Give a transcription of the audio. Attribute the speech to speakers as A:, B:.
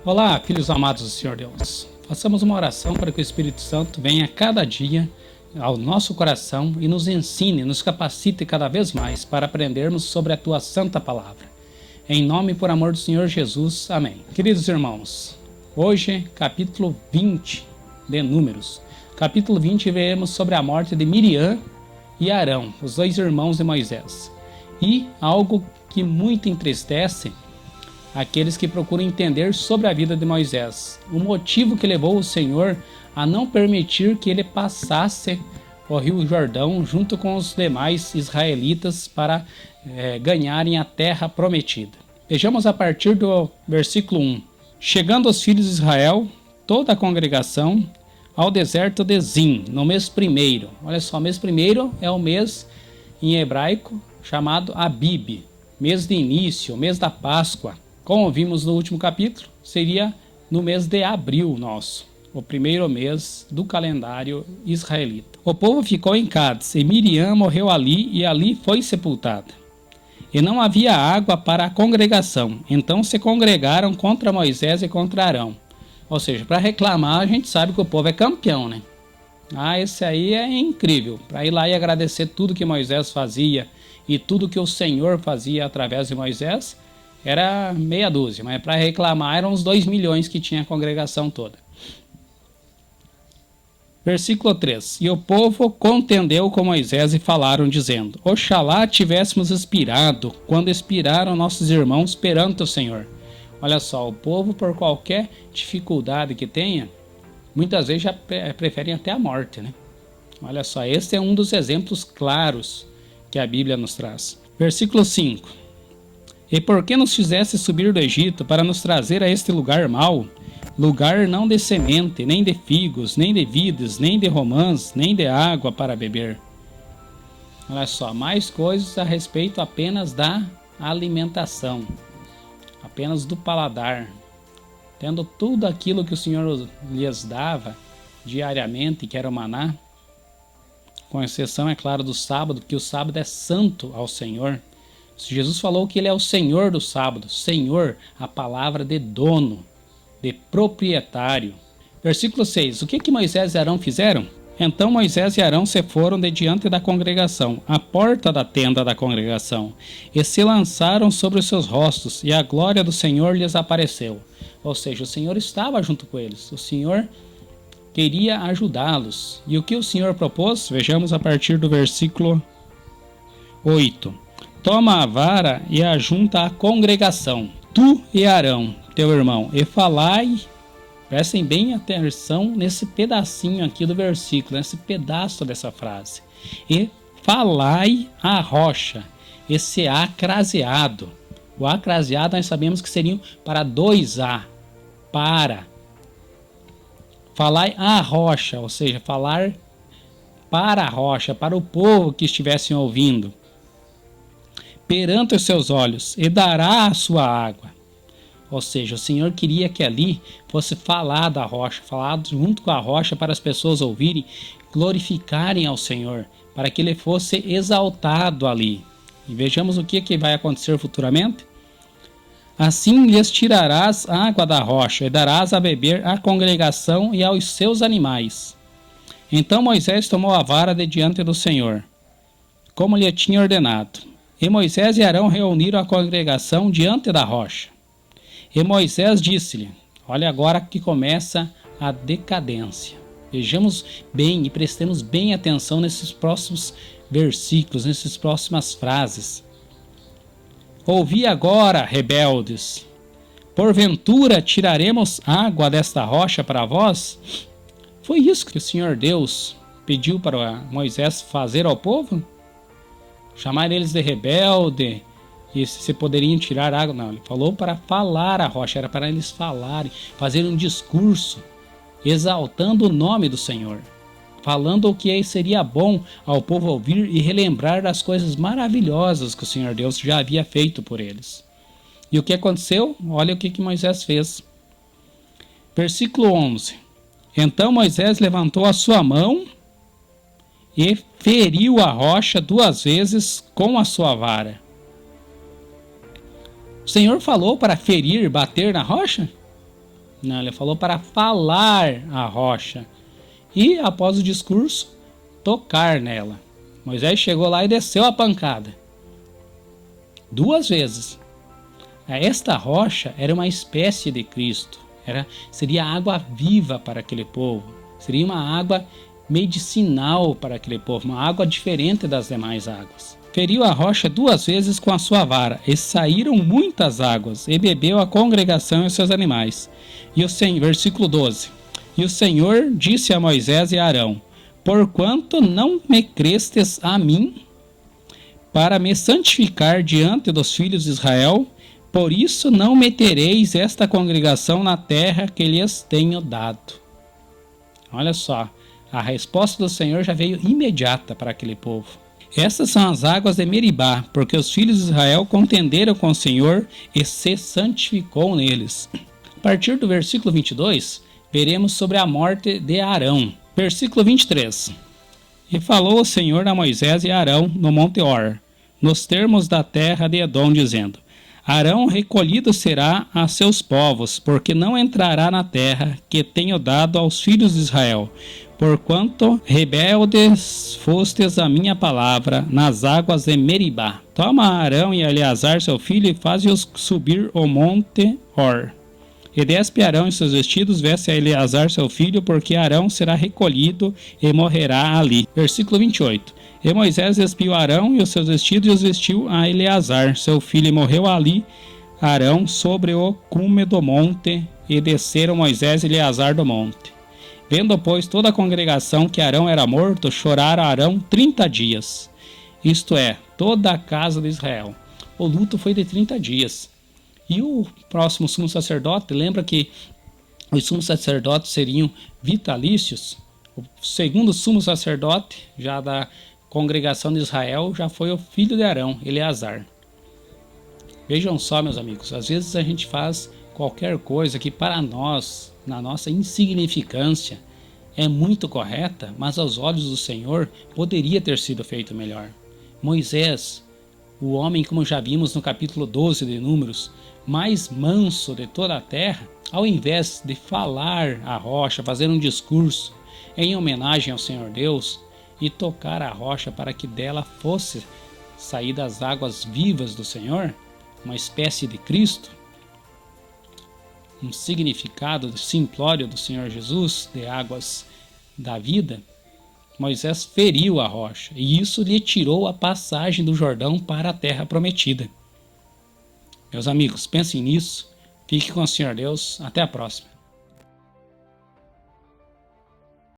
A: Olá, filhos amados do Senhor Deus. Façamos uma oração para que o Espírito Santo venha cada dia ao nosso coração e nos ensine, nos capacite cada vez mais para aprendermos sobre a Tua Santa Palavra. Em nome e por amor do Senhor Jesus. Amém. Queridos irmãos, hoje, capítulo 20 de Números. Capítulo 20, veremos sobre a morte de Miriam e Arão, os dois irmãos de Moisés. E algo que muito entristece aqueles que procuram entender sobre a vida de Moisés. O motivo que levou o Senhor a não permitir que ele passasse o rio Jordão junto com os demais israelitas para ganharem a terra prometida. Vejamos a partir do versículo 1. Chegando os filhos de Israel, toda a congregação, ao deserto de Zim, no mês primeiro. Olha só, mês primeiro é o mês em hebraico chamado Abib, mês de início, mês da Páscoa. Como vimos no último capítulo, seria no mês de abril nosso, o primeiro mês do calendário israelita. O povo ficou em Cádiz, e Miriam morreu ali, e ali foi sepultada. E não havia água para a congregação, então se congregaram contra Moisés e contra Arão. Ou seja, para reclamar, a gente sabe que o povo é campeão, né? Esse aí é incrível, para ir lá e agradecer tudo que Moisés fazia, e tudo que o Senhor fazia através de Moisés, era meia dúzia, mas para reclamar eram os 2 milhões que tinha a congregação toda. Versículo 3. E o povo contendeu com Moisés e falaram, dizendo: Oxalá tivéssemos expirado, quando expiraram nossos irmãos perante o Senhor. Olha só, o povo, por qualquer dificuldade que tenha, muitas vezes já preferem até a morte, né? Olha só, esse é um dos exemplos claros que a Bíblia nos traz. Versículo 5. E por que nos fizesse subir do Egito para nos trazer a este lugar mau? Lugar não de semente, nem de figos, nem de vides, nem de romãs, nem de água para beber. Olha só, mais coisas a respeito apenas da alimentação, apenas do paladar. Tendo tudo aquilo que o Senhor lhes dava diariamente, que era o maná, com exceção, é claro, do sábado, porque o sábado é santo ao Senhor. Jesus falou que ele é o Senhor do sábado. Senhor, a palavra de dono, de proprietário. Versículo 6. O que Moisés e Arão fizeram? Então Moisés e Arão se foram de diante da congregação, à porta da tenda da congregação, e se lançaram sobre os seus rostos, e a glória do Senhor lhes apareceu. Ou seja, o Senhor estava junto com eles. O Senhor queria ajudá-los. E o que o Senhor propôs? Vejamos a partir do versículo 8. Toma a vara e ajunta a congregação, tu e Arão, teu irmão, e falai, prestem bem atenção nesse pedacinho aqui do versículo, nesse pedaço dessa frase, e falai a rocha, esse A craseado. O A craseado nós sabemos que seriam para 2A, para. Falai a rocha, ou seja, falar para a rocha, para o povo que estivessem ouvindo. Perante os seus olhos, e dará a sua água. Ou seja, o Senhor queria que ali fosse falar da rocha, falado junto com a rocha para as pessoas ouvirem, glorificarem ao Senhor, para que ele fosse exaltado ali. E vejamos o que vai acontecer futuramente. Assim lhes tirarás água da rocha, e darás a beber à congregação e aos seus animais. Então Moisés tomou a vara de diante do Senhor, como lhe tinha ordenado. E Moisés e Arão reuniram a congregação diante da rocha. E Moisés disse-lhe, olha agora que começa a decadência. Vejamos bem e prestemos bem atenção nesses próximos versículos, nessas próximas frases. Ouvi agora, rebeldes, porventura tiraremos água desta rocha para vós? Foi isso que o Senhor Deus pediu para Moisés fazer ao povo? Chamar eles de rebelde, e se poderiam tirar água. Não, ele falou para falar a rocha, era para eles falarem, fazer um discurso, exaltando o nome do Senhor, falando o que seria bom ao povo ouvir e relembrar das coisas maravilhosas que o Senhor Deus já havia feito por eles. E o que aconteceu? Olha o que Moisés fez. Versículo 11. Então Moisés levantou a sua mão e feriu a rocha 2 vezes com a sua vara. O Senhor falou para ferir, bater na rocha? Não, ele falou para falar a rocha. E, após o discurso, tocar nela. Moisés chegou lá e desceu a pancada. 2 vezes. Esta rocha era uma espécie de Cristo. Seria água viva para aquele povo. Seria uma água medicinal para aquele povo. Uma água diferente das demais águas. Feriu a rocha 2 vezes com a sua vara, e saíram muitas águas, e bebeu a congregação e os seus animais. E o Senhor, versículo 12. E o Senhor disse a Moisés e a Arão: porquanto não me crestes a mim, para me santificar diante dos filhos de Israel, por isso não metereis esta congregação na terra que lhes tenho dado. Olha só, a resposta do Senhor já veio imediata para aquele povo. Estas são as águas de Meribá, porque os filhos de Israel contenderam com o Senhor e se santificou neles. A partir do versículo 22, veremos sobre a morte de Arão. Versículo 23. E falou o Senhor a Moisés e a Arão no monte Hor, nos termos da terra de Edom, dizendo: Arão recolhido será a seus povos, porque não entrará na terra que tenho dado aos filhos de Israel, porquanto rebeldes fostes a minha palavra nas águas de Meribá. Toma Arão e Eleazar seu filho e faze-os subir o monte Hor. E despe Arão em seus vestidos, veste a Eleazar seu filho, porque Arão será recolhido e morrerá ali. Versículo 28. E Moisés despiu Arão e os seus vestidos, e os vestiu a Eleazar seu filho, e morreu ali Arão sobre o cume do monte, e desceram Moisés e Eleazar do monte. Vendo, pois, toda a congregação que Arão era morto, choraram Arão 30 dias. Isto é, toda a casa de Israel. O luto foi de 30 dias. E o próximo sumo sacerdote, lembra que os sumos sacerdotes seriam vitalícios? O segundo sumo sacerdote, já da congregação de Israel, já foi o filho de Arão, Eleazar. Vejam só, meus amigos, às vezes a gente faz qualquer coisa que para nós, na nossa insignificância, é muito correta, mas aos olhos do Senhor poderia ter sido feito melhor. Moisés, o homem, como já vimos no capítulo 12 de Números, mais manso de toda a terra, ao invés de falar a rocha, fazer um discurso em homenagem ao Senhor Deus e tocar a rocha para que dela fosse sair das águas vivas do Senhor, uma espécie de Cristo, um significado simplório do Senhor Jesus, de águas da vida, Moisés feriu a rocha, e isso lhe tirou a passagem do Jordão para a terra prometida. Meus amigos, pensem nisso, fique com o Senhor Deus, até a próxima.